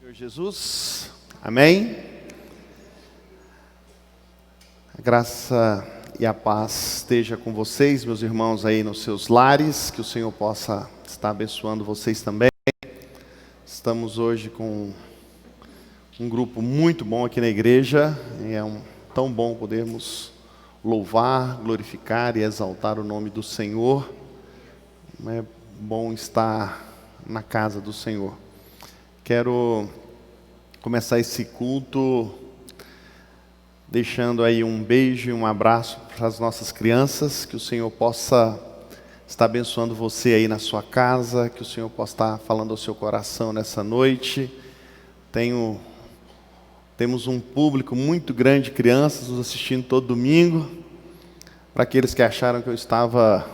Senhor Jesus, amém. A graça e a paz esteja com vocês, meus irmãos aí nos seus lares, que o Senhor possa estar abençoando vocês também. Estamos hoje com um grupo muito bom aqui na igreja, e é tão bom podermos louvar, glorificar e exaltar o nome do Senhor. É bom estar na casa do Senhor. Quero começar esse culto deixando aí um beijo e um abraço para as nossas crianças, que o Senhor possa estar abençoando você aí na sua casa, que o Senhor possa estar falando ao seu coração nessa noite. Temos um público muito grande de crianças nos assistindo todo domingo. Para aqueles que acharam que eu estava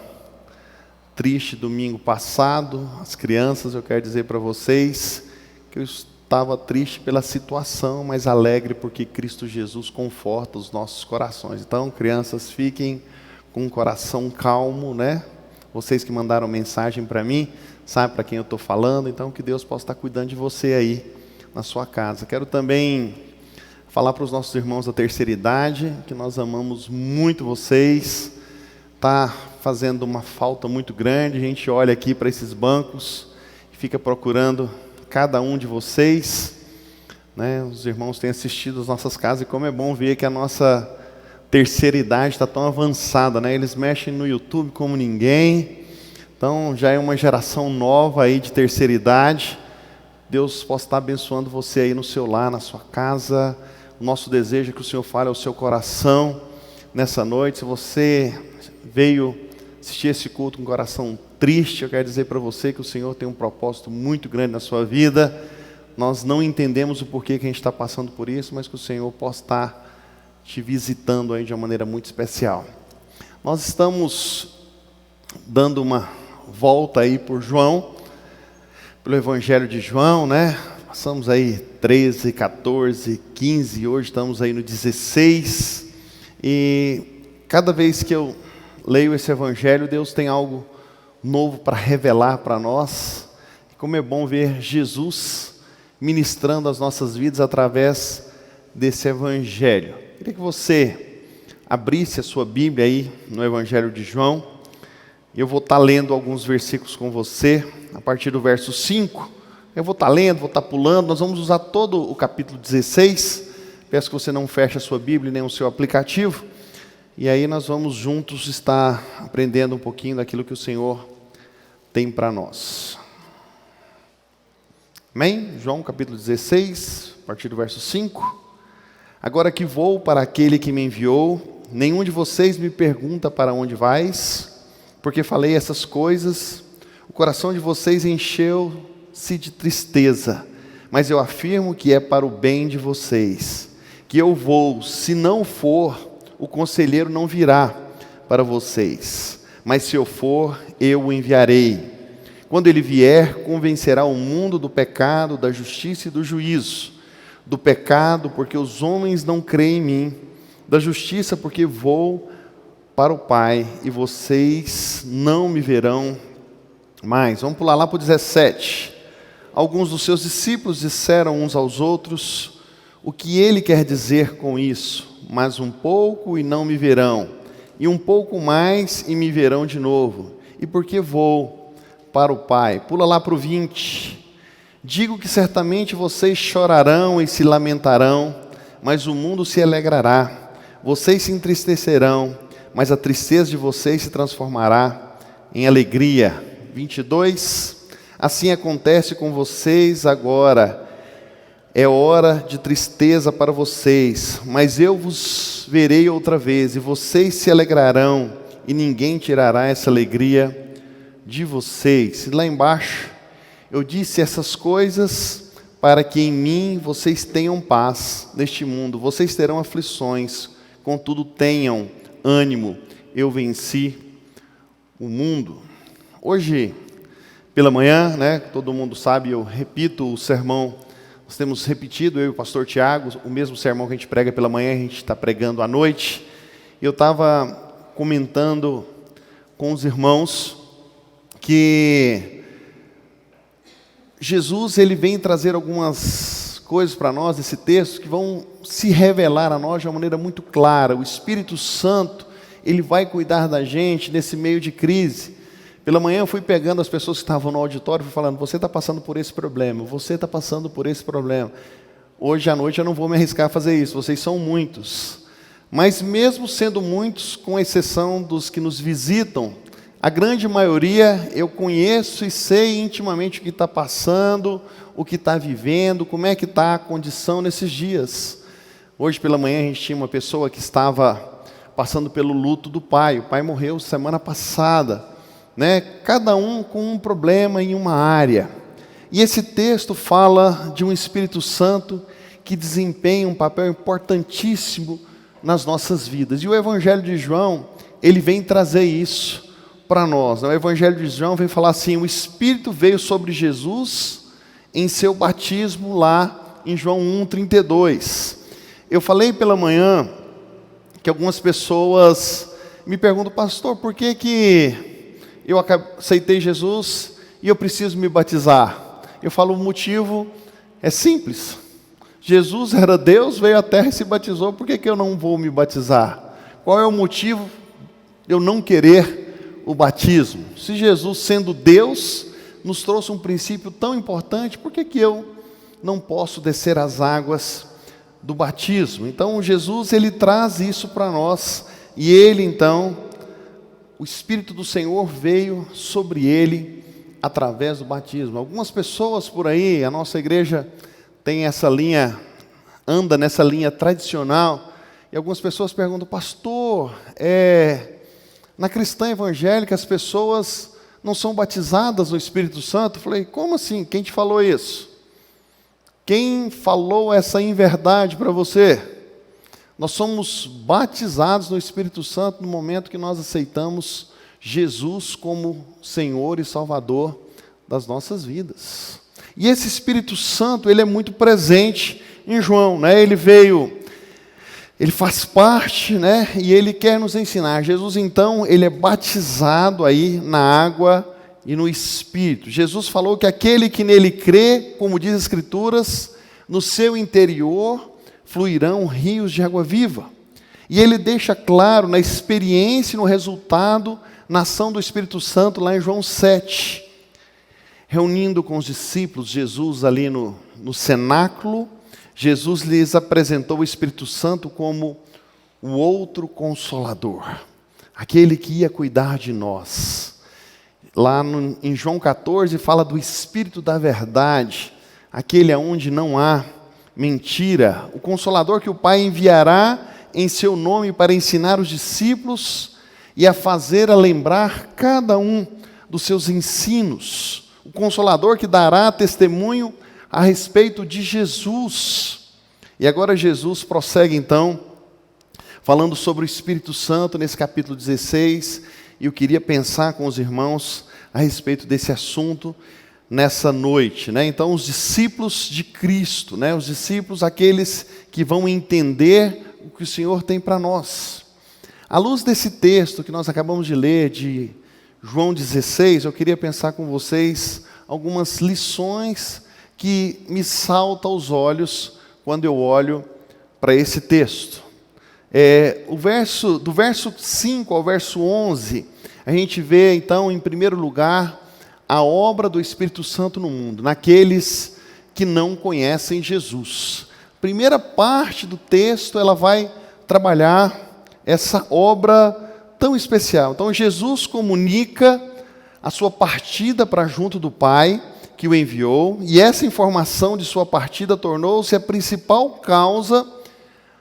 triste domingo passado, as crianças, eu quero dizer para vocês que eu estava triste pela situação, mas alegre porque Cristo Jesus conforta os nossos corações. Então, crianças, fiquem com o coração calmo, né? Vocês que mandaram mensagem para mim, sabem para quem eu estou falando, então que Deus possa estar cuidando de você aí na sua casa. Quero também falar para os nossos irmãos da terceira idade, que nós amamos muito vocês. Está fazendo uma falta muito grande, a gente olha aqui para esses bancos e fica procurando cada um de vocês, né? Os irmãos têm assistido às nossas casas e como é bom ver que a nossa terceira idade está tão avançada, né? Eles mexem no YouTube como ninguém, então já é uma geração nova aí de terceira idade. Deus possa estar abençoando você aí no seu lar, na sua casa. O nosso desejo é que o Senhor fale ao seu coração nessa noite. Se você veio assistir esse culto com o coração triste, eu quero dizer para você que o Senhor tem um propósito muito grande na sua vida. Nós não entendemos o porquê que a gente está passando por isso, mas que o Senhor possa estar te visitando aí de uma maneira muito especial. Nós estamos dando uma volta aí por João, pelo Evangelho de João, né? Passamos aí 13, 14, 15, hoje estamos aí no 16. E cada vez que eu leio esse Evangelho, Deus tem algo novo para revelar para nós. E como é bom ver Jesus ministrando as nossas vidas através desse Evangelho. Queria que você abrisse a sua Bíblia aí no Evangelho de João. Eu vou estar lendo alguns versículos com você, a partir do verso 5. Eu vou estar lendo, vou estar pulando, nós vamos usar todo o capítulo 16. Peço que você não feche a sua Bíblia nem o seu aplicativo. E aí nós vamos juntos estar aprendendo um pouquinho daquilo que o Senhor tem para nós. Amém? João capítulo 16, a partir do verso 5. Agora que vou para aquele que me enviou, nenhum de vocês me pergunta para onde vais, porque falei essas coisas, o coração de vocês encheu-se de tristeza, mas eu afirmo que é para o bem de vocês, que eu vou, se não for, o conselheiro não virá para vocês, mas se eu for, eu o enviarei. Quando ele vier, convencerá o mundo do pecado, da justiça e do juízo. Do pecado, porque os homens não creem em mim. Da justiça, porque vou para o Pai, e vocês não me verão mais. Vamos pular lá para o 17. Alguns dos seus discípulos disseram uns aos outros: o que ele quer dizer com isso? Mas um pouco e não me verão, e um pouco mais e me verão de novo. E porque vou para o Pai? Pula lá para o 20. Digo que certamente vocês chorarão e se lamentarão, mas o mundo se alegrará. Vocês se entristecerão, mas a tristeza de vocês se transformará em alegria. 22. Assim acontece com vocês agora. É hora de tristeza para vocês, mas eu vos verei outra vez, e vocês se alegrarão, e ninguém tirará essa alegria de vocês. E lá embaixo, eu disse essas coisas para que em mim vocês tenham paz. Neste mundo vocês terão aflições, contudo tenham ânimo, eu venci o mundo. Hoje, pela manhã, né, todo mundo sabe, eu repito o sermão. Nós temos repetido, eu e o pastor Tiago, o mesmo sermão que a gente prega pela manhã, a gente está pregando à noite. Eu estava comentando com os irmãos que Jesus ele vem trazer algumas coisas para nós, esse texto, que vão se revelar a nós de uma maneira muito clara. O Espírito Santo, ele vai cuidar da gente nesse meio de crise. Pela manhã eu fui pegando as pessoas que estavam no auditório e fui falando: você está passando por esse problema, você está passando por esse problema. Hoje à noite eu não vou me arriscar a fazer isso, vocês são muitos. Mas mesmo sendo muitos, com exceção dos que nos visitam, a grande maioria eu conheço e sei intimamente o que está passando, o que está vivendo, como é que está a condição nesses dias. Hoje pela manhã a gente tinha uma pessoa que estava passando pelo luto do pai. O pai morreu semana passada, né? Cada um com um problema em uma área. E esse texto fala de um Espírito Santo que desempenha um papel importantíssimo nas nossas vidas. E o Evangelho de João, ele vem trazer isso para nós. O Evangelho de João vem falar assim: o Espírito veio sobre Jesus em seu batismo lá em João 1,32. Eu falei pela manhã que algumas pessoas me perguntam: pastor, por que eu aceitei Jesus e eu preciso me batizar? Eu falo: o motivo é simples. Jesus era Deus, veio à terra e se batizou, por que eu não vou me batizar? Qual é o motivo de eu não querer o batismo? Se Jesus, sendo Deus, nos trouxe um princípio tão importante, por que eu não posso descer as águas do batismo? Então Jesus, ele traz isso para nós, e ele então, o Espírito do Senhor veio sobre ele através do batismo. Algumas pessoas por aí, a nossa igreja tem essa linha, anda nessa linha tradicional, e algumas pessoas perguntam: pastor, na cristã evangélica as pessoas não são batizadas no Espírito Santo? Eu falei: como assim? Quem te falou isso? Quem falou essa inverdade para você? Nós somos batizados no Espírito Santo no momento que nós aceitamos Jesus como Senhor e Salvador das nossas vidas. E esse Espírito Santo, ele é muito presente em João, né? Ele veio, ele faz parte, né? E ele quer nos ensinar. Jesus, então, ele é batizado aí na água e no Espírito. Jesus falou que aquele que nele crê, como diz as Escrituras, no seu interior fluirão rios de água viva. E ele deixa claro na experiência e no resultado, na ação do Espírito Santo, lá em João 7. Reunindo com os discípulos, Jesus ali no cenáculo, Jesus lhes apresentou o Espírito Santo como o outro Consolador, aquele que ia cuidar de nós. Lá em João 14 fala do Espírito da verdade, aquele aonde não há mentira, o Consolador que o Pai enviará em seu nome para ensinar os discípulos e a lembrar cada um dos seus ensinos. O Consolador que dará testemunho a respeito de Jesus. E agora Jesus prossegue então, falando sobre o Espírito Santo nesse capítulo 16, e eu queria pensar com os irmãos a respeito desse assunto nessa noite, né? Então, os discípulos de Cristo, né? Os discípulos, aqueles que vão entender o que o Senhor tem para nós. À luz desse texto que nós acabamos de ler, de João 16, eu queria pensar com vocês algumas lições que me saltam aos olhos quando eu olho para esse texto. Do verso 5 ao verso 11, a gente vê então, em primeiro lugar, a obra do Espírito Santo no mundo, naqueles que não conhecem Jesus. A primeira parte do texto, ela vai trabalhar essa obra tão especial. Então Jesus comunica a sua partida para junto do Pai, que o enviou, e essa informação de sua partida tornou-se a principal causa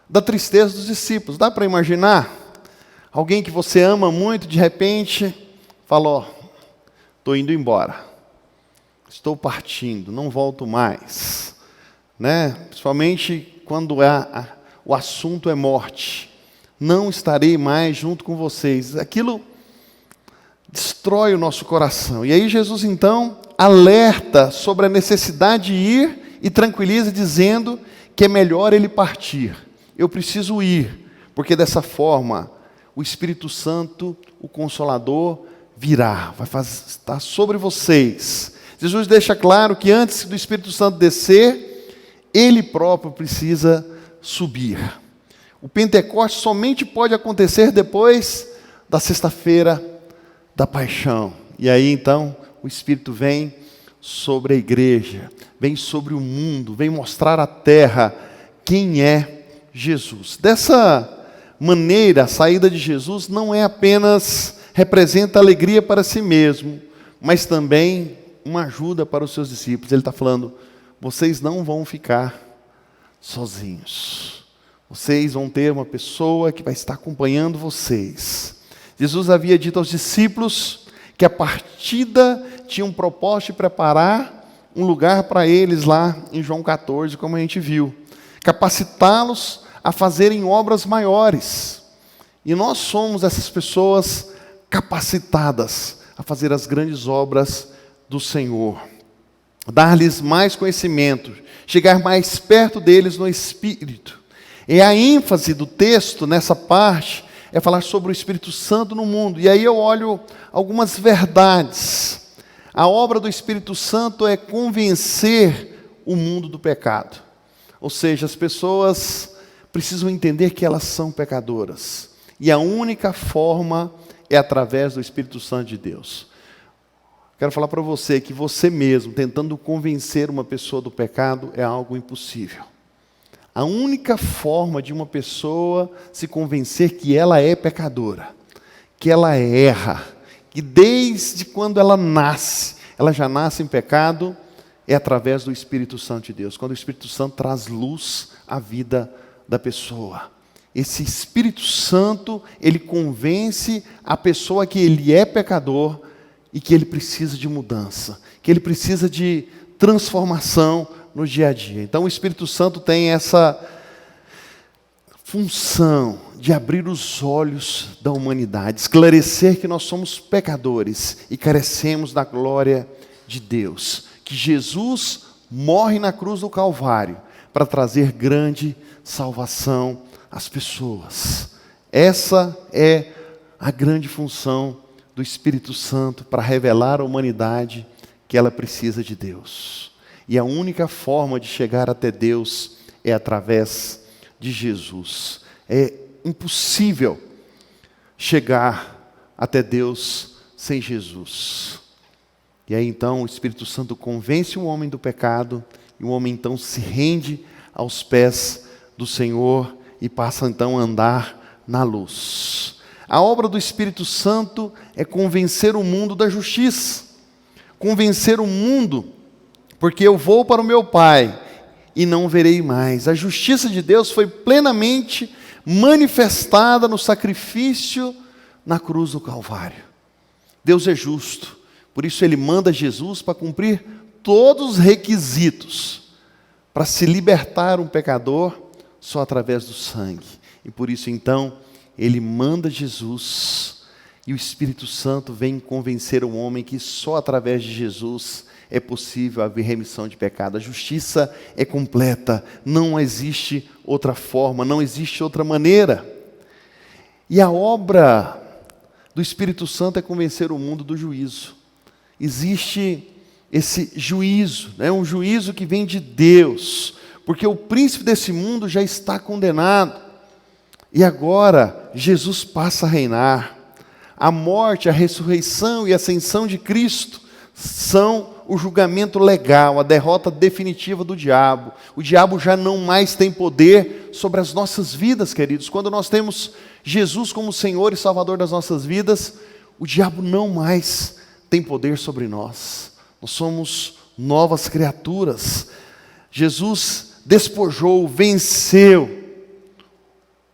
da tristeza dos discípulos. Dá para imaginar? Alguém que você ama muito, de repente, fala: estou indo embora, estou partindo, não volto mais. Né? Principalmente quando o assunto é morte. Não estarei mais junto com vocês. Aquilo destrói o nosso coração. E aí Jesus então alerta sobre a necessidade de ir e tranquiliza dizendo que é melhor ele partir. Eu preciso ir, porque dessa forma o Espírito Santo, o Consolador, virá, vai estar sobre vocês. Jesus deixa claro que antes do Espírito Santo descer, Ele próprio precisa subir. O Pentecostes somente pode acontecer depois da sexta-feira da paixão. E aí então o Espírito vem sobre a igreja, vem sobre o mundo, vem mostrar à terra quem é Jesus. Dessa maneira, a saída de Jesus não é apenas representa alegria para si mesmo, mas também uma ajuda para os seus discípulos. Ele está falando, vocês não vão ficar sozinhos. Vocês vão ter uma pessoa que vai estar acompanhando vocês. Jesus havia dito aos discípulos que a partida tinha um propósito de preparar um lugar para eles lá em João 14, como a gente viu. Capacitá-los a fazerem obras maiores. E nós somos essas pessoas capacitadas a fazer as grandes obras do Senhor. Dar-lhes mais conhecimento, chegar mais perto deles no Espírito. E a ênfase do texto nessa parte é falar sobre o Espírito Santo no mundo. E aí eu olho algumas verdades. A obra do Espírito Santo é convencer o mundo do pecado. Ou seja, as pessoas precisam entender que elas são pecadoras. E a única forma é através do Espírito Santo de Deus. Quero falar para você que você mesmo, tentando convencer uma pessoa do pecado, é algo impossível. A única forma de uma pessoa se convencer que ela é pecadora, que ela erra, que desde quando ela nasce, ela já nasce em pecado, é através do Espírito Santo de Deus. Quando o Espírito Santo traz luz à vida da pessoa. Esse Espírito Santo, ele convence a pessoa que ele é pecador e que ele precisa de mudança, que ele precisa de transformação no dia a dia. Então o Espírito Santo tem essa função de abrir os olhos da humanidade, esclarecer que nós somos pecadores e carecemos da glória de Deus, que Jesus morre na cruz do Calvário para trazer grande salvação às pessoas. Essa é a grande função do Espírito Santo para revelar à humanidade que ela precisa de Deus. E a única forma de chegar até Deus é através de Jesus. É impossível chegar até Deus sem Jesus. E aí então o Espírito Santo convence o homem do pecado, e o homem então se rende aos pés do Senhor e passa então a andar na luz. A obra do Espírito Santo é convencer o mundo da justiça. Convencer o mundo, porque eu vou para o meu Pai e não verei mais. A justiça de Deus foi plenamente manifestada no sacrifício na cruz do Calvário. Deus é justo, por isso Ele manda Jesus para cumprir todos os requisitos para se libertar um pecador só através do sangue. E por isso então Ele manda Jesus e o Espírito Santo vem convencer o homem que só através de Jesus é possível haver remissão de pecado. A justiça é completa, não existe outra forma, não existe outra maneira. E a obra do Espírito Santo é convencer o mundo do juízo. Existe esse juízo, um juízo que vem de Deus, porque o príncipe desse mundo já está condenado. E agora Jesus passa a reinar. A morte, a ressurreição e a ascensão de Cristo são o julgamento legal, a derrota definitiva do diabo. O diabo já não mais tem poder sobre as nossas vidas, queridos. Quando nós temos Jesus como Senhor e Salvador das nossas vidas, o diabo não mais tem poder sobre nós. Nós somos novas criaturas. Jesus despojou, venceu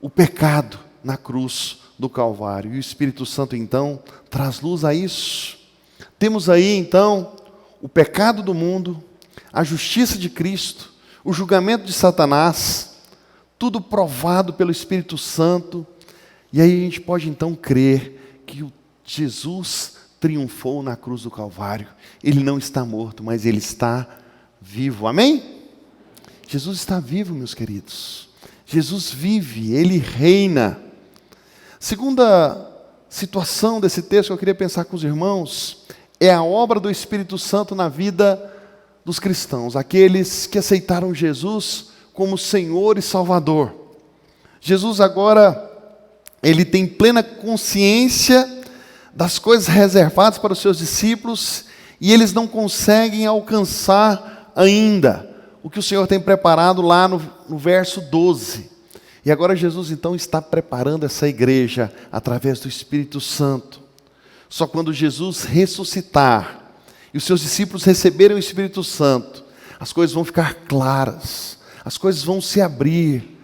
o pecado na cruz do Calvário. E o Espírito Santo então traz luz a isso. Temos aí então o pecado do mundo, a justiça de Cristo, o julgamento de Satanás, tudo provado pelo Espírito Santo. E aí a gente pode então crer que Jesus triunfou na cruz do Calvário. Ele não está morto, mas Ele está vivo. Amém? Jesus está vivo, meus queridos. Jesus vive, Ele reina. Segunda situação desse texto que eu queria pensar com os irmãos é a obra do Espírito Santo na vida dos cristãos, aqueles que aceitaram Jesus como Senhor e Salvador. Jesus agora, ele tem plena consciência das coisas reservadas para os seus discípulos e eles não conseguem alcançar ainda o que o Senhor tem preparado lá no verso 12. E agora Jesus então está preparando essa igreja através do Espírito Santo. Só quando Jesus ressuscitar e os seus discípulos receberem o Espírito Santo, as coisas vão ficar claras, as coisas vão se abrir,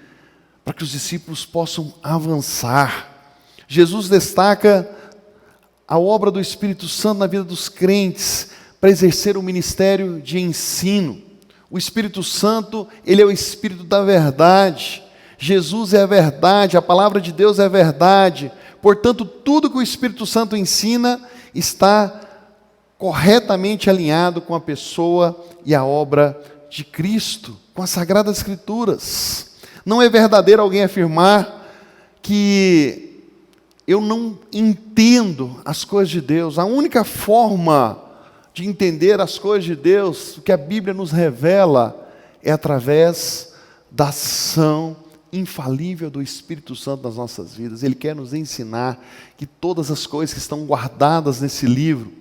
para que os discípulos possam avançar. Jesus destaca a obra do Espírito Santo na vida dos crentes, para exercer o ministério de ensino. O Espírito Santo, ele é o Espírito da verdade. Jesus é a verdade, a palavra de Deus é a verdade. Portanto, tudo que o Espírito Santo ensina está corretamente alinhado com a pessoa e a obra de Cristo, com as Sagradas Escrituras. Não é verdadeiro alguém afirmar que eu não entendo as coisas de Deus. A única forma de entender as coisas de Deus, o que a Bíblia nos revela, é através da ação infalível do Espírito Santo nas nossas vidas. Ele quer nos ensinar que todas as coisas que estão guardadas nesse livro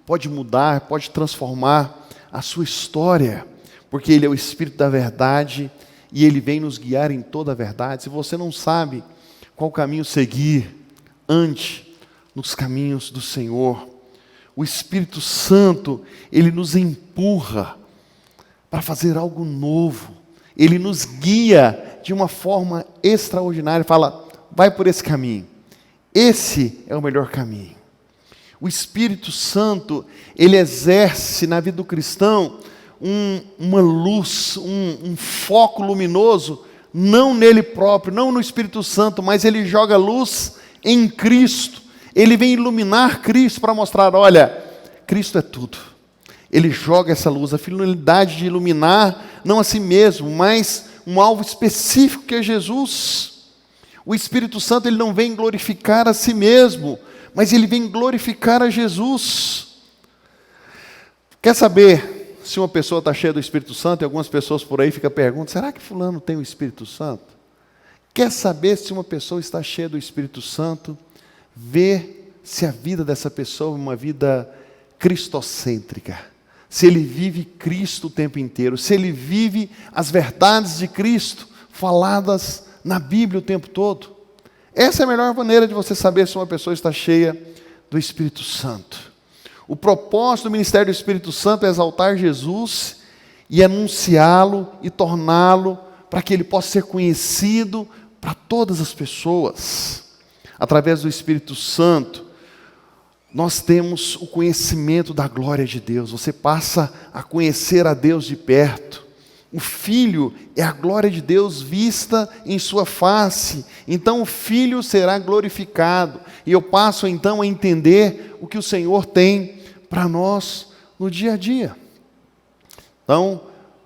pode mudar, pode transformar a sua história, porque Ele é o Espírito da verdade e Ele vem nos guiar em toda a verdade. Se você não sabe qual caminho seguir, ande nos caminhos do Senhor. O Espírito Santo, Ele nos empurra para fazer algo novo. Ele nos guia de uma forma extraordinária. Fala, vai por esse caminho. Esse é o melhor caminho. O Espírito Santo, ele exerce na vida do cristão uma luz, um foco luminoso, não nele próprio, não no Espírito Santo, mas ele joga luz em Cristo. Ele vem iluminar Cristo para mostrar, olha, Cristo é tudo. Ele joga essa luz, a finalidade de iluminar, não a si mesmo, mas um alvo específico que é Jesus. O Espírito Santo, ele não vem glorificar a si mesmo, mas ele vem glorificar a Jesus. Quer saber se uma pessoa está cheia do Espírito Santo? E algumas pessoas por aí ficam perguntando, será que fulano tem o Espírito Santo? Quer saber se uma pessoa está cheia do Espírito Santo? Vê se a vida dessa pessoa é uma vida cristocêntrica. Se ele vive Cristo o tempo inteiro, se ele vive as verdades de Cristo faladas na Bíblia o tempo todo. Essa é a melhor maneira de você saber se uma pessoa está cheia do Espírito Santo. O propósito do ministério do Espírito Santo é exaltar Jesus e anunciá-lo e torná-lo para que ele possa ser conhecido para todas as pessoas. Através do Espírito Santo, nós temos o conhecimento da glória de Deus. Você passa a conhecer a Deus de perto. O Filho é a glória de Deus vista em sua face. Então o Filho será glorificado. E eu passo então a entender o que o Senhor tem para nós no dia a dia. Então,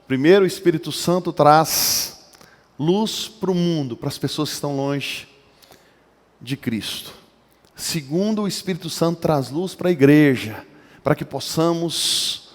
primeiro o Espírito Santo traz luz para o mundo, para as pessoas que estão longe de Cristo. Segundo, o Espírito Santo traz luz para a igreja, para que possamos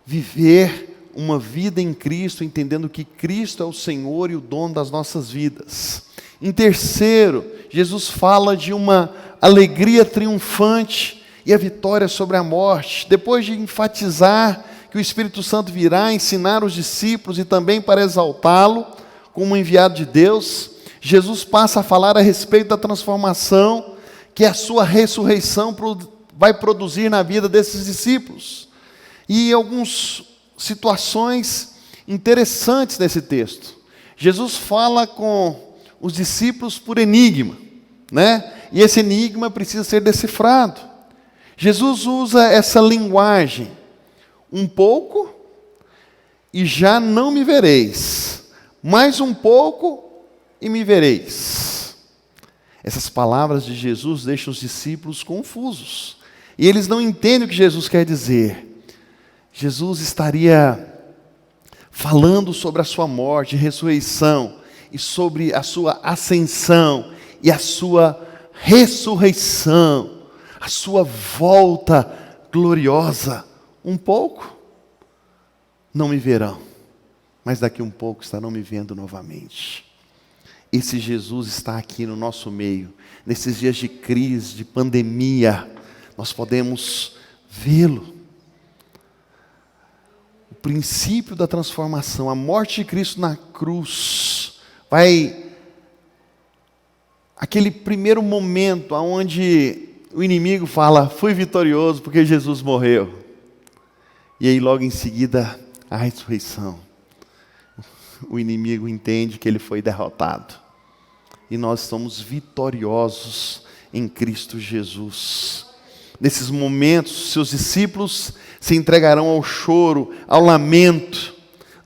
viver uma vida em Cristo, entendendo que Cristo é o Senhor e o dono das nossas vidas. Em terceiro, Jesus fala de uma alegria triunfante e a vitória sobre a morte. Depois de enfatizar que o Espírito Santo virá ensinar os discípulos e também para exaltá-lo como enviado de Deus, Jesus passa a falar a respeito da transformação que a sua ressurreição vai produzir na vida desses discípulos. E algumas situações interessantes nesse texto. Jesus fala com os discípulos por enigma, né? E esse enigma precisa ser decifrado. Jesus usa essa linguagem, um pouco e já não me vereis, mais um pouco e me vereis. Essas palavras de Jesus deixam os discípulos confusos. E eles não entendem o que Jesus quer dizer. Jesus estaria falando sobre a sua morte, ressurreição, e sobre a sua ascensão e a sua ressurreição, a sua volta gloriosa. Um pouco? não me verão, mas daqui um pouco estarão me vendo novamente. Esse Jesus está aqui no nosso meio. Nesses dias de crise, de pandemia, nós podemos vê-lo. O princípio da transformação, a morte de Cristo na cruz, aquele primeiro momento onde o inimigo fala, fui vitorioso porque Jesus morreu. E aí logo em seguida, a ressurreição. O inimigo entende que ele foi derrotado. E nós somos vitoriosos em Cristo Jesus. Nesses momentos, seus discípulos se entregarão ao choro, ao lamento.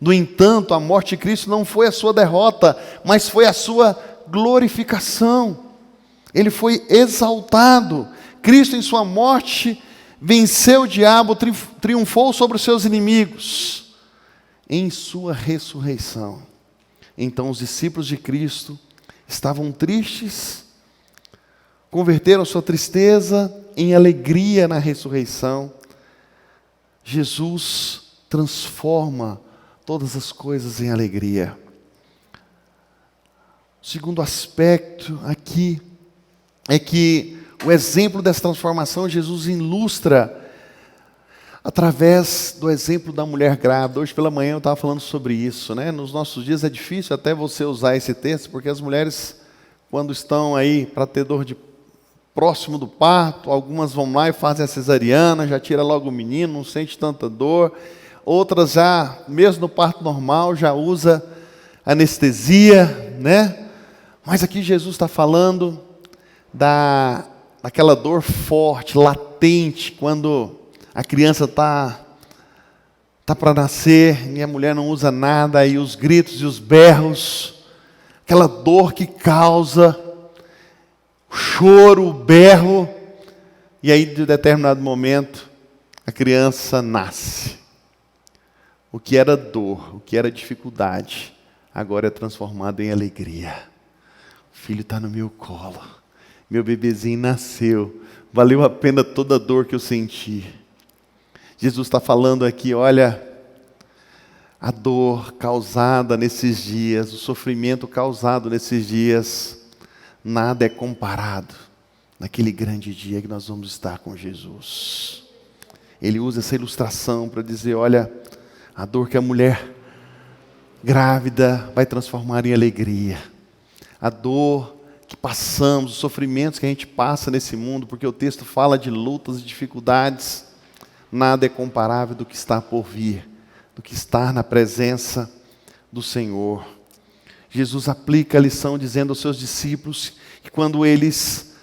No entanto, a morte de Cristo não foi a sua derrota, mas foi a sua glorificação. Ele foi exaltado. Cristo, em sua morte, venceu o diabo, triunfou sobre os seus inimigos. Em sua ressurreição. Então, os discípulos de Cristo estavam tristes, converteram sua tristeza em alegria na ressurreição. Jesus transforma todas as coisas em alegria. O segundo aspecto aqui é que o exemplo dessa transformação Jesus ilustra através do exemplo da mulher grávida. Hoje pela manhã eu estava falando sobre isso, né? Nos nossos dias é difícil até você usar esse texto, porque as mulheres, quando estão aí para ter dor próximo do parto, algumas vão lá e fazem a cesariana, já tira logo o menino, não sente tanta dor. Outras já, mesmo no parto normal, já usa anestesia, né? Mas aqui Jesus está falando daquela dor forte, latente, quando a criança está para nascer e a mulher não usa nada, e os gritos e os berros, aquela dor que causa o choro, o berro, e aí de determinado momento a criança nasce. O que era dor, o que era dificuldade, agora é transformado em alegria. O filho está no meu colo, meu bebezinho nasceu, valeu a pena toda a dor que eu senti. Jesus está falando aqui, olha, a dor causada nesses dias, o sofrimento causado nesses dias, nada é comparado naquele grande dia que nós vamos estar com Jesus. Ele usa essa ilustração para dizer, olha, a dor que a mulher grávida vai transformar em alegria. A dor que passamos, os sofrimentos que a gente passa nesse mundo, porque o texto fala de lutas e dificuldades, nada é comparável do que está por vir, do que estar na presença do Senhor. Jesus aplica a lição dizendo aos seus discípulos que quando eles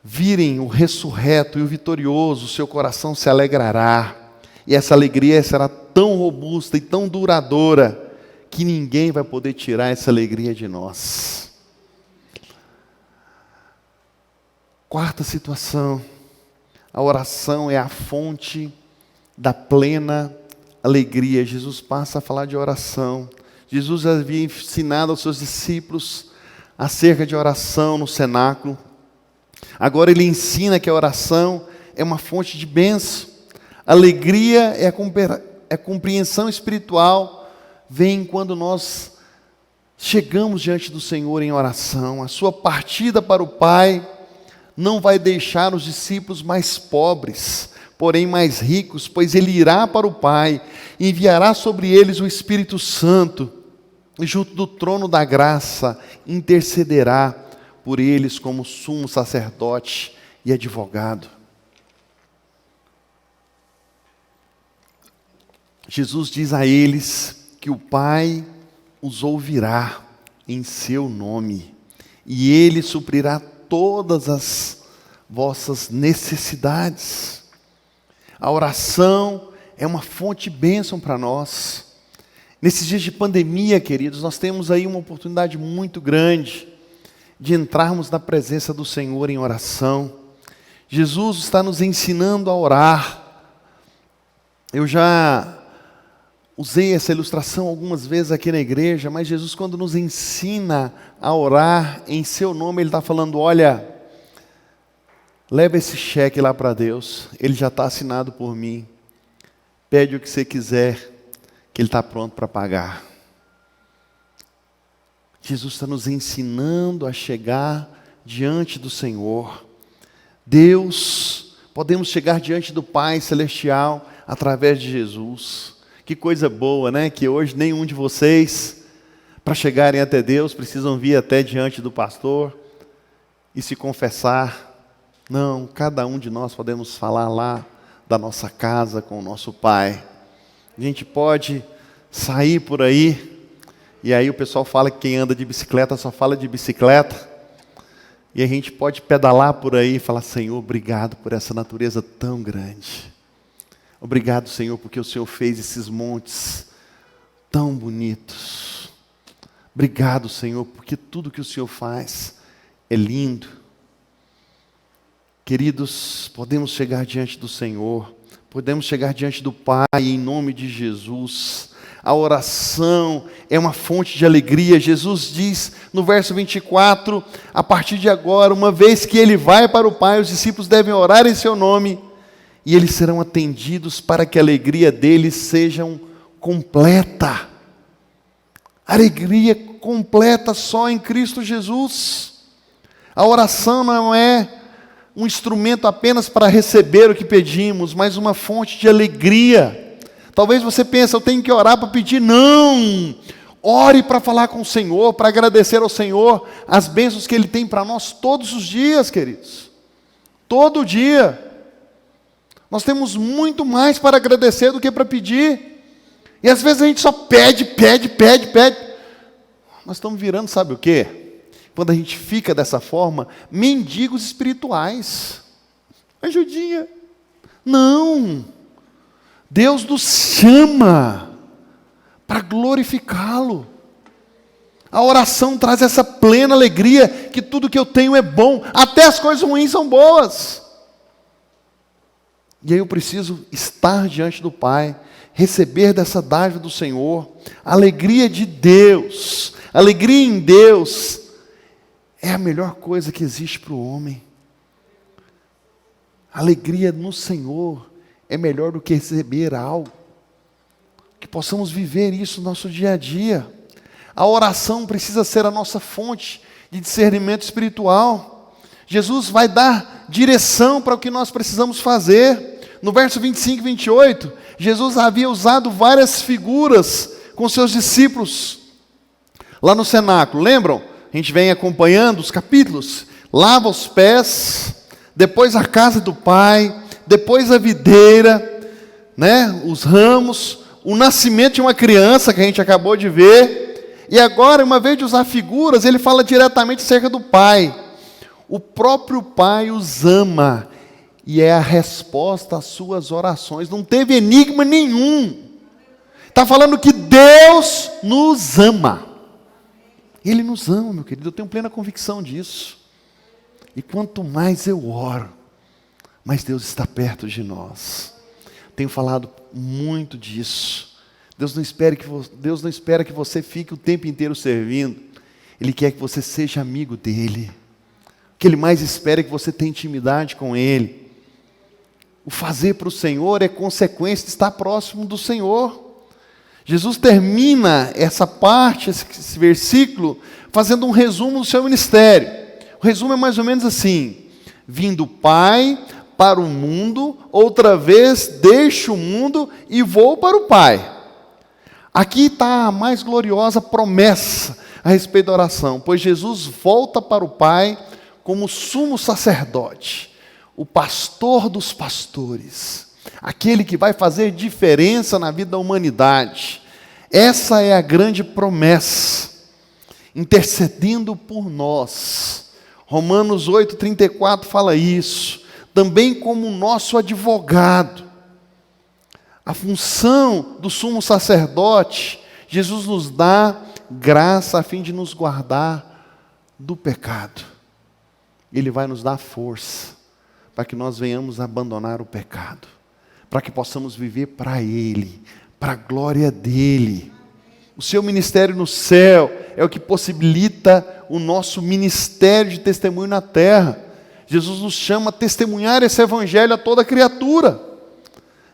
virem o ressurreto e o vitorioso, o seu coração se alegrará. E essa alegria será tão robusta e tão duradoura que ninguém vai poder tirar essa alegria de nós. Quarta situação. A oração é a fonte da plena alegria. Jesus passa a falar de oração. Jesus havia ensinado aos seus discípulos acerca de oração no cenáculo. Agora ele ensina que a oração é uma fonte de bênção. Alegria é a compreensão espiritual, vem quando nós chegamos diante do Senhor em oração. A sua partida para o Pai não vai deixar os discípulos mais pobres, porém mais ricos, pois ele irá para o Pai, enviará sobre eles o Espírito Santo, e junto do trono da graça intercederá por eles como sumo sacerdote e advogado. Jesus diz a eles que o Pai os ouvirá em seu nome, e ele suprirá todas as vossas necessidades. A oração é uma fonte de bênção para nós. Nesses dias de pandemia, queridos, nós temos aí uma oportunidade muito grande de entrarmos na presença do Senhor em oração. Jesus está nos ensinando a orar. Eu já usei essa ilustração algumas vezes aqui na igreja, mas Jesus, quando nos ensina a orar em seu nome, ele está falando, olha, leva esse cheque lá para Deus, ele já está assinado por mim, pede o que você quiser, que Ele está pronto para pagar. Jesus está nos ensinando a chegar diante do Senhor. Deus, podemos chegar diante do Pai Celestial através de Jesus. Que coisa boa, né? Que hoje nenhum de vocês, para chegarem até Deus, precisam vir até diante do pastor e se confessar. Não, cada um de nós podemos falar lá da nossa casa com o nosso Pai. A gente pode sair por aí, e aí o pessoal fala que quem anda de bicicleta só fala de bicicleta. E a gente pode pedalar por aí e falar: Senhor, obrigado por essa natureza tão grande. Obrigado, Senhor, porque o Senhor fez esses montes tão bonitos. Obrigado, Senhor, porque tudo que o Senhor faz é lindo. Queridos, podemos chegar diante do Senhor, podemos chegar diante do Pai em nome de Jesus. A oração é uma fonte de alegria. Jesus diz no verso 24, a partir de agora, uma vez que Ele vai para o Pai, os discípulos devem orar em seu nome, e eles serão atendidos para que a alegria deles seja completa. Alegria completa só em Cristo Jesus. A oração não é um instrumento apenas para receber o que pedimos, mas uma fonte de alegria. Talvez você pense: eu tenho que orar para pedir. Não! Ore para falar com o Senhor, para agradecer ao Senhor as bênçãos que Ele tem para nós todos os dias, queridos. Todo dia. Nós temos muito mais para agradecer do que para pedir. E às vezes a gente só pede. Nós estamos virando, sabe o quê? Quando a gente fica dessa forma, mendigos espirituais. Ajudinha. Não. Deus nos chama para glorificá-lo. A oração traz essa plena alegria que tudo que eu tenho é bom, até as coisas ruins são boas. E aí eu preciso estar diante do Pai, receber dessa dádiva do Senhor, a alegria de Deus, a alegria em Deus é a melhor coisa que existe para o homem. A alegria no Senhor é melhor do que receber algo. Que possamos viver isso no nosso dia a dia. A oração precisa ser a nossa fonte de discernimento espiritual. Jesus vai dar direção para o que nós precisamos fazer. No verso 25 e 28, Jesus havia usado várias figuras com seus discípulos lá no cenáculo. Lembram? A gente vem acompanhando os capítulos. Lava os pés, depois a casa do Pai, depois a videira, né? Os ramos, o nascimento de uma criança que a gente acabou de ver. E agora, uma vez de usar figuras, ele fala diretamente acerca do Pai. O próprio Pai os ama e é a resposta às suas orações. Não teve enigma nenhum. Está falando que Deus nos ama. Ele nos ama, meu querido. Eu tenho plena convicção disso. E quanto mais eu oro, mais Deus está perto de nós. Tenho falado muito disso. Deus não espera que você fique o tempo inteiro servindo. Ele quer que você seja amigo dEle. O que Ele mais espera é que você tenha intimidade com Ele. O fazer para o Senhor é consequência de estar próximo do Senhor. Jesus termina essa parte, esse versículo, fazendo um resumo do seu ministério. O resumo é mais ou menos assim: vindo Pai para o mundo, outra vez deixo o mundo e vou para o Pai. Aqui está a mais gloriosa promessa a respeito da oração, pois Jesus volta para o Pai como sumo sacerdote, o pastor dos pastores, aquele que vai fazer diferença na vida da humanidade. Essa é a grande promessa, intercedendo por nós. Romanos 8,34 fala isso, também como nosso advogado. A função do sumo sacerdote, Jesus nos dá graça a fim de nos guardar do pecado. Ele vai nos dar força para que nós venhamos abandonar o pecado, para que possamos viver para Ele, para a glória dEle. O seu ministério no céu é o que possibilita o nosso ministério de testemunho na terra. Jesus nos chama a testemunhar esse evangelho a toda criatura.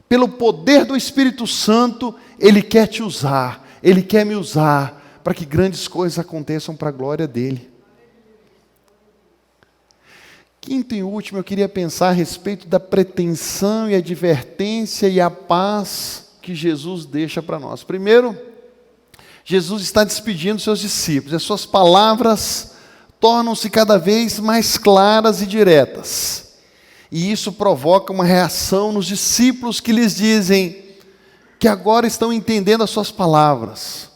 pelo poder do Espírito Santo, Ele quer te usar, Ele quer me usar, para que grandes coisas aconteçam para a glória dEle. Quinto e último, eu queria pensar a respeito da pretensão e advertência e a paz que Jesus deixa para nós. Primeiro, Jesus está despedindo seus discípulos, as suas palavras tornam-se cada vez mais claras e diretas. E isso provoca uma reação nos discípulos que lhes dizem que agora estão entendendo as suas palavras.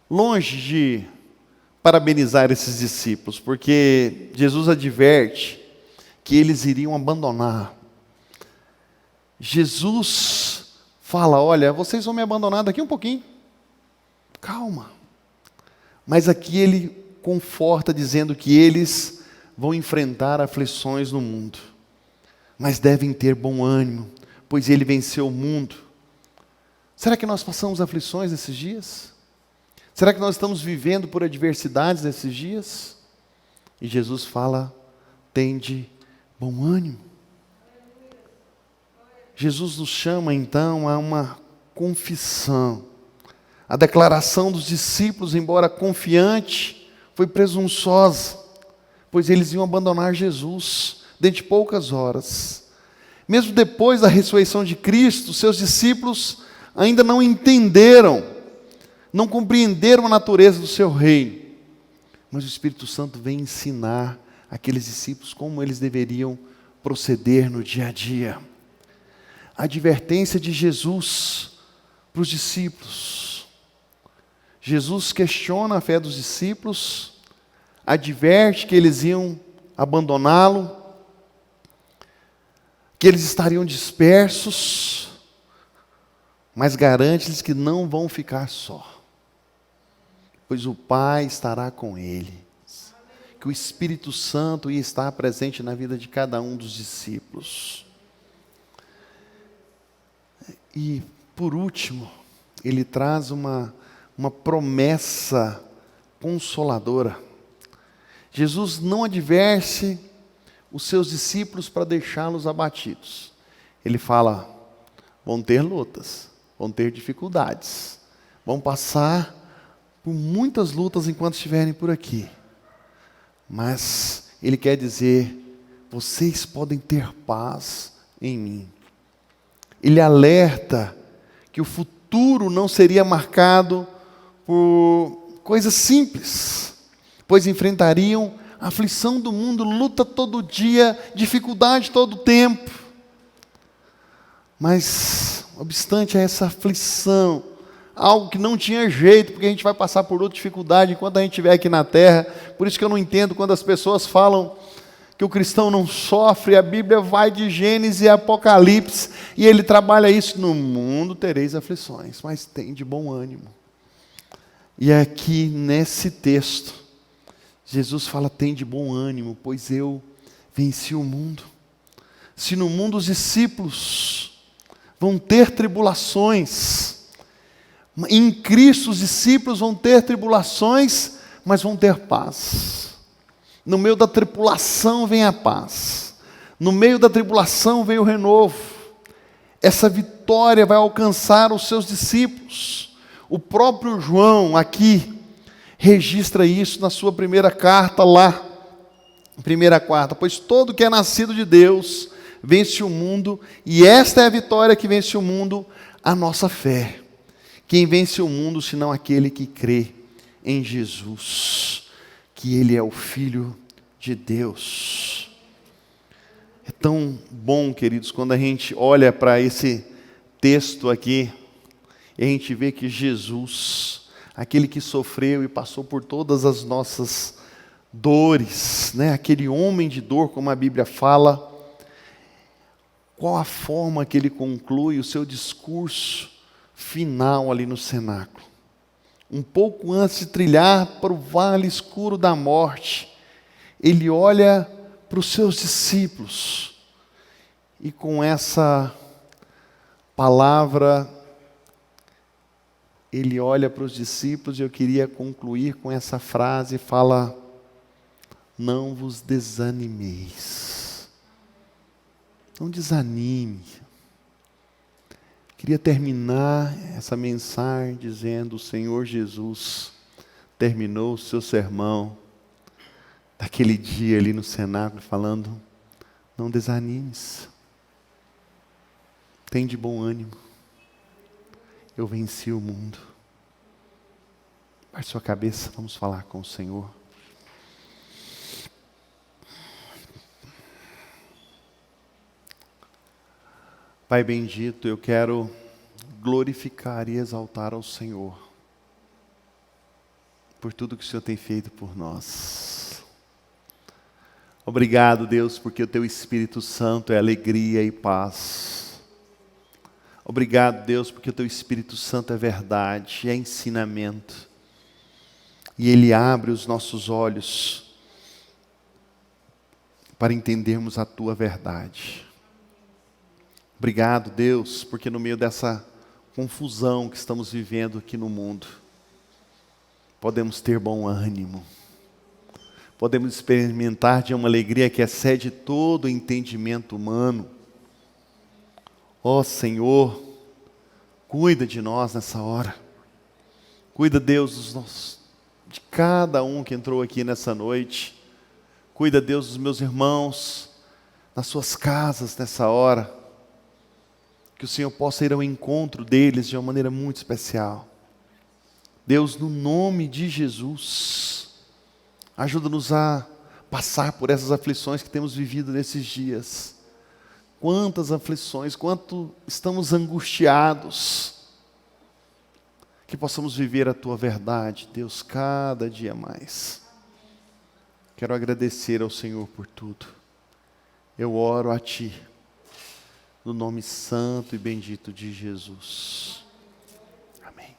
Longe de parabenizar esses discípulos, porque Jesus adverte que eles iriam abandonar. Jesus fala: olha, vocês vão me abandonar daqui um pouquinho. Calma. Mas aqui ele conforta dizendo que eles vão enfrentar aflições no mundo, mas devem ter bom ânimo, pois ele venceu o mundo. Será que nós passamos aflições nesses dias? Será que nós estamos vivendo por adversidades nesses dias? E Jesus fala: tende bom ânimo. Jesus nos chama então a uma confissão. A declaração dos discípulos, embora confiante, foi presunçosa, pois eles iam abandonar Jesus dentro de poucas horas. Mesmo depois da ressurreição de Cristo, seus discípulos ainda não entenderam, não compreenderam a natureza do seu reino. Mas o Espírito Santo vem ensinar aqueles discípulos como eles deveriam proceder no dia a dia. A advertência de Jesus para os discípulos. Jesus questiona a fé dos discípulos, adverte que eles iam abandoná-lo, que eles estariam dispersos, mas garante-lhes que não vão ficar só, pois o Pai estará com eles, que o Espírito Santo ia estar presente na vida de cada um dos discípulos. E, por último, ele traz uma promessa consoladora. Jesus não adverte os seus discípulos para deixá-los abatidos. Ele fala: vão ter lutas, vão ter dificuldades, vão passar por muitas lutas enquanto estiverem por aqui. Mas ele quer dizer: vocês podem ter paz em mim. Ele alerta que o futuro não seria marcado por coisas simples, pois enfrentariam a aflição do mundo, luta todo dia, dificuldade todo tempo. Mas, obstante a essa aflição, algo que não tinha jeito, porque a gente vai passar por outra dificuldade enquanto a gente estiver aqui na terra. Por isso que eu não entendo quando as pessoas falam que o cristão não sofre. A Bíblia vai de Gênesis e Apocalipse, e ele trabalha isso: no mundo tereis aflições, mas tem de bom ânimo. E aqui nesse texto, Jesus fala: tem de bom ânimo, pois eu venci o mundo. Se no mundo os discípulos vão ter tribulações, em Cristo os discípulos vão ter tribulações, mas vão ter paz. No meio da tribulação vem a paz. No meio da tribulação vem o renovo. Essa vitória vai alcançar os seus discípulos. O próprio João aqui registra isso na sua primeira carta lá. Primeira carta: pois todo que é nascido de Deus vence o mundo, e esta é a vitória que vence o mundo, a nossa fé. Quem vence o mundo, senão aquele que crê em Jesus, que Ele é o Filho de Deus. É tão bom, queridos, quando a gente olha para esse texto aqui, e a gente vê que Jesus, aquele que sofreu e passou por todas as nossas dores, né? Aquele homem de dor, como a Bíblia fala, qual a forma que ele conclui o seu discurso final ali no cenáculo? Um pouco antes de trilhar para o vale escuro da morte, ele olha para os seus discípulos, e com essa palavra, ele olha para os discípulos, e eu queria concluir com essa frase, fala: não vos desanimeis. Não desanime. Queria terminar essa mensagem dizendo: o Senhor Jesus terminou o seu sermão daquele dia ali no cenáculo falando: não desanimes, tem de bom ânimo, eu venci o mundo. Baixe sua cabeça, vamos falar com o Senhor. Pai bendito, eu quero glorificar e exaltar ao Senhor por tudo que o Senhor tem feito por nós. Obrigado, Deus, porque o Teu Espírito Santo é alegria e paz. Obrigado, Deus, porque o Teu Espírito Santo é verdade, é ensinamento. E Ele abre os nossos olhos para entendermos a Tua verdade. Obrigado, Deus, porque no meio dessa confusão que estamos vivendo aqui no mundo, podemos ter bom ânimo. Podemos experimentar de uma alegria que excede todo o entendimento humano. Ó Senhor, cuida de nós nessa hora. Cuida, Deus, de cada um que entrou aqui nessa noite. Cuida, Deus, dos meus irmãos, nas suas casas nessa hora. Que o Senhor possa ir ao encontro deles de uma maneira muito especial. Deus, no nome de Jesus, ajuda-nos a passar por essas aflições que temos vivido nesses dias. Quantas aflições, quanto estamos angustiados. Que possamos viver a Tua verdade, Deus, cada dia mais. Quero agradecer ao Senhor por tudo. Eu oro a Ti, no nome santo e bendito de Jesus. Amém.